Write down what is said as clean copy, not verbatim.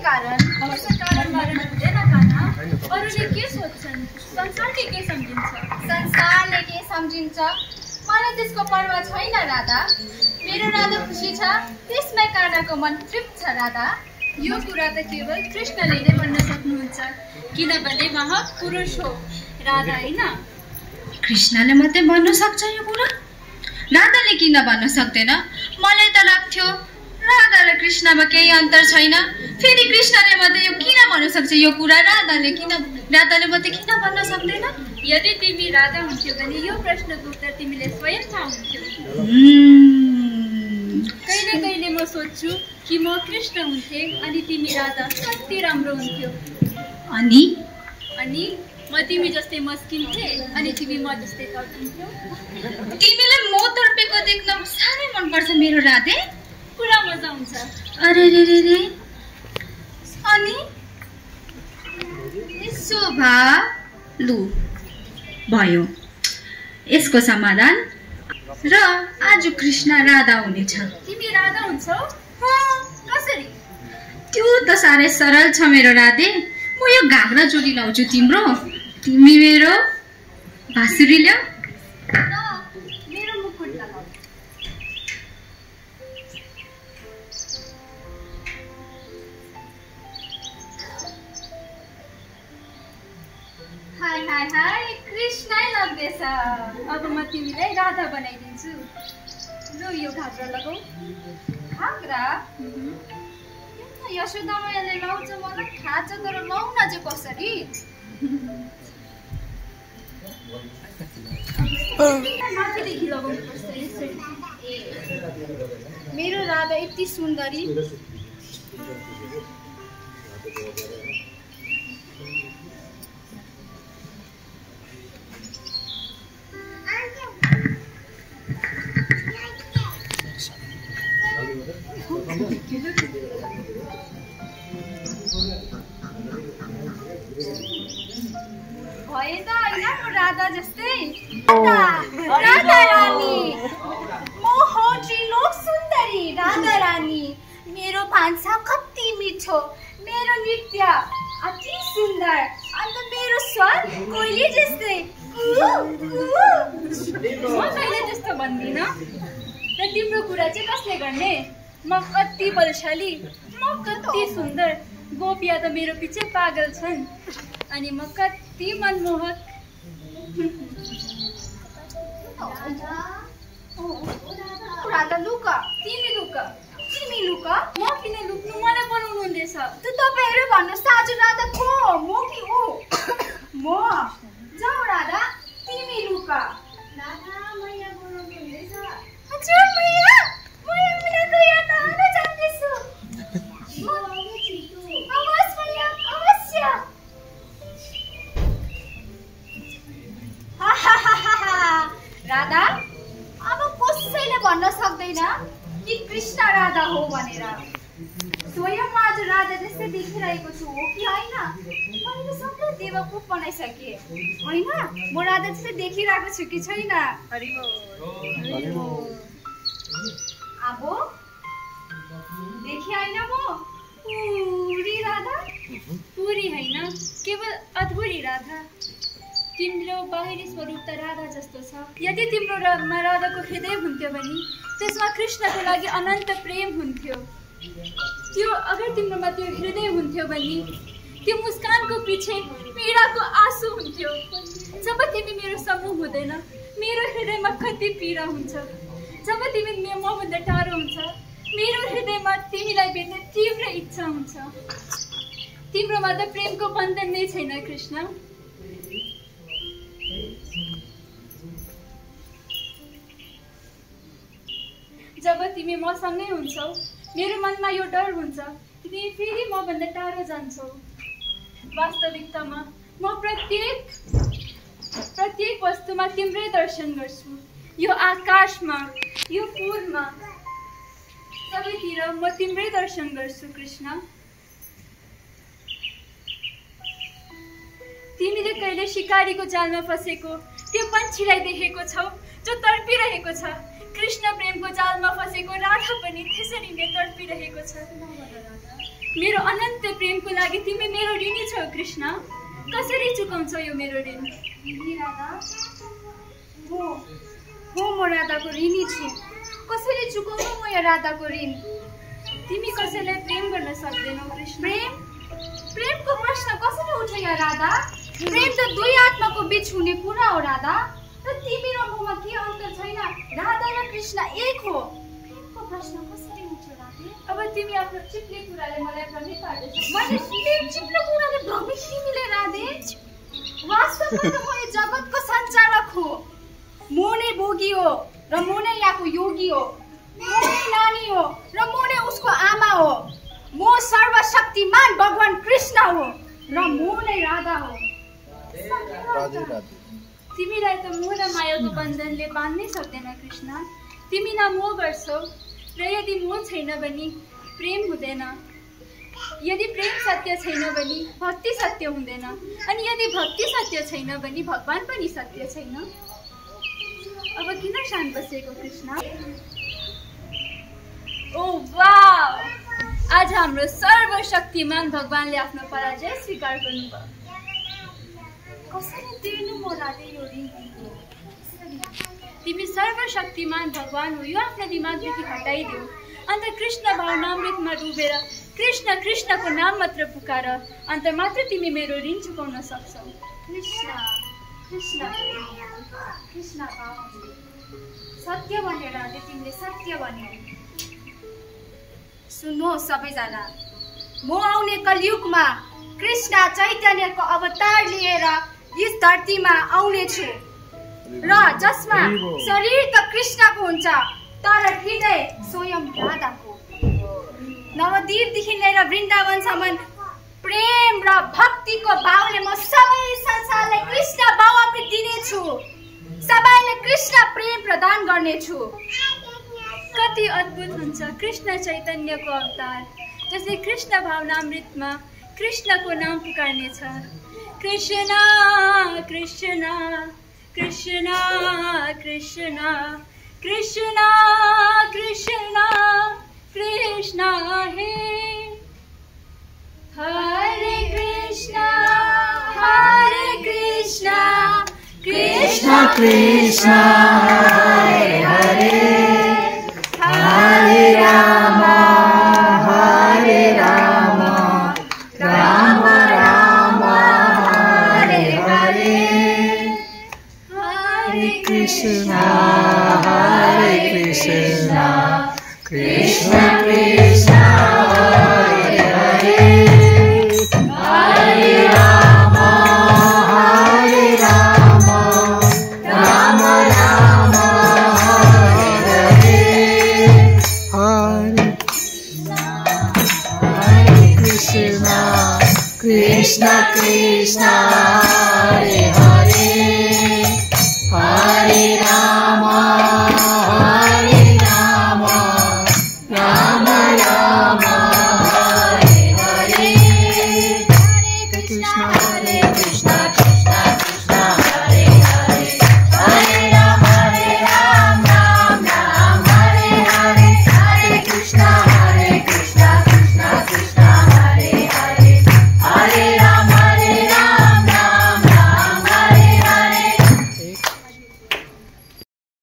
कारण मरण हुँदैन कान्हा। अरूले के सोच्छन्, संसारले के सम्झिन्छ? संसारले के सम्झिन्छ मलाई त्यसको पर्वाह छैन राधा। मेरो राधा खुसी छ त्यसमै कानाको मन तृप्त छ राधा। यो कुरा त केवल कृष्णले नै भन्न सक्नुहुन्छ, किनभने उहाँ पुरुष हो, राधा होइन। कृष्णले मात्रै भन्न सक्छ यो कुरा, राधाले किन भन्न सक्दैन? मलाई त लाग्थ्यो राधा र कृष्णमा केही अन्तर छैन। फेरि कृष्णले मात्रै यो किन भन्न सक्छ यो कुरा, राधाले मात्रै किन भन्न सक्दैन? यदि तिमी राधा हुन्थ्यौ भने यो प्रश्नको उत्तर तिमीले स्वयं थाहा हुन्थ्यौ। कहिले कहिले म सोच्छु कि म कृष्ण हुन्थे अनि तिमी राधा, कति राम्रो हुन्थ्यो। अनि म तिमी जस्तै मस्किन्थे अनि तिमी म जस्तै तर्किन्थ्यौ। तिमीलाई म तर्पेको देख्न साह्रै मनपर्छ मेरो राधे, पुरा मजा आउँछ। अरे रे रे रे। अनि यसो लु भयो यसको समाधान, र आज कृष्ण राधा हुनेछ। तिमी राधा हुन्छौ? कसरी? त्यो त साह्रै सरल छ मेरो राधे। म यो घाग्रा चोली लाउँछु तिम्रो, तिमी मेरो बाँसुरी ल्याऊ। मेरो मुकुट लगाऊ। हाय हाय हाय कृष्णै लाग्दैछ। अब म तिमीलाई राधा बनाइदिन्छु। लु यो घाग्रा लगाऊ। घाग्रा? यशोदा मैयाले लाउँछ मलाई थाहा छ, तर लाउन चाहिँ कसरी? माथिदेखि लगाउनुपर्छ यसरी। मेरो राधा यति सुन्दरी। भए त होइन म राधा जस्तै? राधा रानी, म हो त्रिलोक सुन्दरी राधा रानी। मेरो भान्सा कति मिठो, मेरो नृत्य अति सुन्दर, अन्त मेरो स्वर कोइली जस्तै। म कहिले त्यस्तो भन्दिनँ। र तिम्रो कुरा चाहिँ कसले गर्ने? म कति बलशाली, म कति सुन्दर, गोपिया त मेरो पछि पागल छन्, अनि म कति मनमोहक। राधा लुक, तिमी लुक। तिमी लुक। म किन लुक्नु? मलाई बनाउनु हुँदैछ। त तपाईँहरू भन्नुहोस् त आज राधा को, म कि ऊ? म। जाऊ राधा तिमी लुक। राधा मैया बनाउनु हुँदैछ। हजुर मैया, मैया मिलाको यहाँ टाढो जाँदैछु। हवस् मैया, अवश्य। राधा अब कसैले भन्न सक्दैन कि कृष्ण राधा हो भनेर। स्वयं आज राधा जस्तै देखिरहेको छु, हो कि होइन? मैले सबै बेवकुफ बनाइसकेँ होइन? म राधा जस्तै देखिरहेको छु कि छैन? अब देखि होइन म पुरी राधा? पुरी होइन, केवल अधुरी राधा। तिम्रो बाहिरी स्वरूप त राधा जस्तो छ। यदि तिम्रो राधाको हृदय हुन्थ्यो भने त्यसमा कृष्णको लागि अनन्त प्रेम हुन्थ्यो। अगर तिम्रोमा त्यो हृदय हुन्थ्यो भने त्यो मुस्कानको पछि पीडाको आँसु हुन्थ्यो। जब तिमी मेरो सम्मुख हुँदैन मेरो हृदयमा कति पीडा हुन्छ। जब तिमी मभन्दा टाढो हुन्छ मेरो हृदयमा तिमीलाई भेट्ने तीव्र इच्छा हुन्छ। तिम्रोमा त प्रेमको बन्धन नै छैन कृष्ण। जब तिमी मसँगै हुन्छौ मेरो मनमा यो डर हुन्छ कि तिमी फेरि मभन्दा टाढो जान्छौ। वास्तविकतामा म प्रत्येक वस्तुमा तिम्रै दर्शन गर्छु। यो आकाशमा, यो फूलमा, सबैतिर म तिम्रै दर्शन गर्छु कृष्ण। तिमीले कहिले शिकारीको जालमा फसेको त्यो पन्छीलाई देखेको छौ जो तडपिरहेको छ। कृष्ण प्रेमको जालमा फसेको राधा पनि त्यसरी नै तडपिरहेको छ। मेरो अनन्त प्रेमको लागि तिमी मेरो ऋणी छौ कृष्ण। कसरी चुकाउँछौ यो मेरो ऋण? राधा, म राधाको ऋणी छु। कसरी चुकाउनु म यो राधाको ऋण? तिमी कसैलाई प्रेम गर्न सक्दैनौ कृष्ण। प्रेमको प्रश्न कसरी उठ्यो यहाँ राधा? प्रेम त दुई आत्माको बीच हुने कुरा हो राधा। र तिमी र ममा के अन्तर छैन? राधा र कृष्ण एक हो। प्रेमको प्रश्न कसरी उठ्यो राधे? अब तिमी आफ्नो चिप्ले कुराले मलाई भ्रमित पार्दैछौ। मैले चिप्लो कुराले भ्रमित तिमीले राधे? वास्तवमा त म यो जगतको सञ्चालक हो। म नै भोगी हो र म नै यहाँको योगी हो। म नै नानी हो र म नै उसको आमा हो। म सर्वशक्तिमान भगवान कृष्ण हो र म नै राधा हो। तिमीलाई त मोह र मायाको बन्धनले बाँध्नै सक्दैन कृष्ण। तिमी न मोह गर्छौ र यदि मोह छैन भने प्रेम हुँदैन। यदि प्रेम सत्य छैन भने भक्ति सत्य हुँदैन। अनि यदि भक्ति सत्य छैन भने भगवान पनि सत्य छैन। अब किन शान्त बसेको कृष्ण? ओ वाव! आज हाम्रो सर्वशक्तिमान भगवानले आफ्नो पराजय स्वीकार गर्नुभयो। कसरी तिर्नु म राधे यो ऋण? तिमी सर्वशक्तिमान भगवान हो यो आफ्नो दिमागदेखि हटाइदेऊ। अन्त कृष्ण भावनामृतमा डुबेर कृष्ण कृष्णको नाम मात्र पुकार। अन्त मात्र तिमी मेरो ऋण चुकाउन सक्छौ। कृष्ण कृष्ण कृष्ण सत्य भन्यो राधे, तिमीले सत्य भन्यो। सुन्नु सबैजना, म आउने कलियुगमा कृष्ण चैतन्यको अवतार लिएर यस धरतीमा आउने छु र जसमा शरीर त कृष्णको हुन्छ तर हृदय स्वयं राधाको। नवद्वीपदेखि लिएर वृन्दावनसम्म प्रेम र भक्तिको भावले म सबै संसारलाई कृष्ण भाव अमृत दिनेछु। सबैले कृष्ण प्रेम प्रदान गर्नेछु। कति अद्भुत हुन्छ कृष्ण चैतन्यको अवतार, जसले कृष्ण भावनामृतमा कृष्णको नाम पुकार्नेछ। कृष्ण कृष्ण कृष्ण कृष्ण कृष्ण कृष्ण कृष्ण हे हरे कृष्ण कृष्ण कृष्ण हरे हरे हरे राम राम राम हरे हरे हरे कृष्ण कृष्ण कृष्ण हरे हरे हरे राम राम राम हरे हरे कृष्ण कृष्ण हरे हरे हरे राम